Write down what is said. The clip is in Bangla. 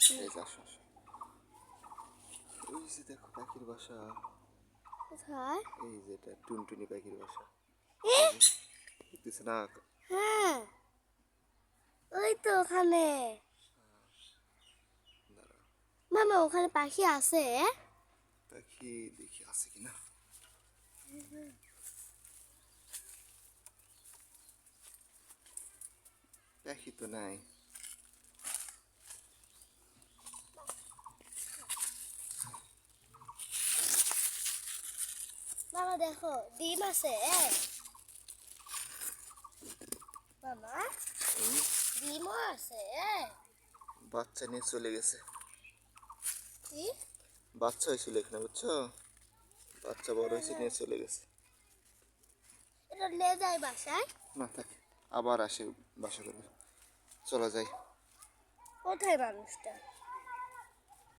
এই যে আসো আসো। ওই যে দেখো পাখির বাসা। কোথায়? এই যে এটা টুনটুনি পাখির বাসা। এ, দেখতেছে না? হ্যাঁ ওই তো ওখানে। দাঁড়া, মামা ওখানে পাখি আছে? পাখি দেখি আছে কিনা। পাখি তো নাই। মামা দেখো ডিম আছে। মামা হুম, ডিমও আছে। বাচ্চা নিয়ে চলে গেছে। কি? বাচ্চা হয়েছিল এখানে, বুঝছো? বাচ্চা বড় হয়েছে, নিয়ে চলে গেছে। এটা নিয়ে যায় বাসায়? না থাকে, আবার আসে বাসা করবে। চলে যায়। কোথায় মানুষটা?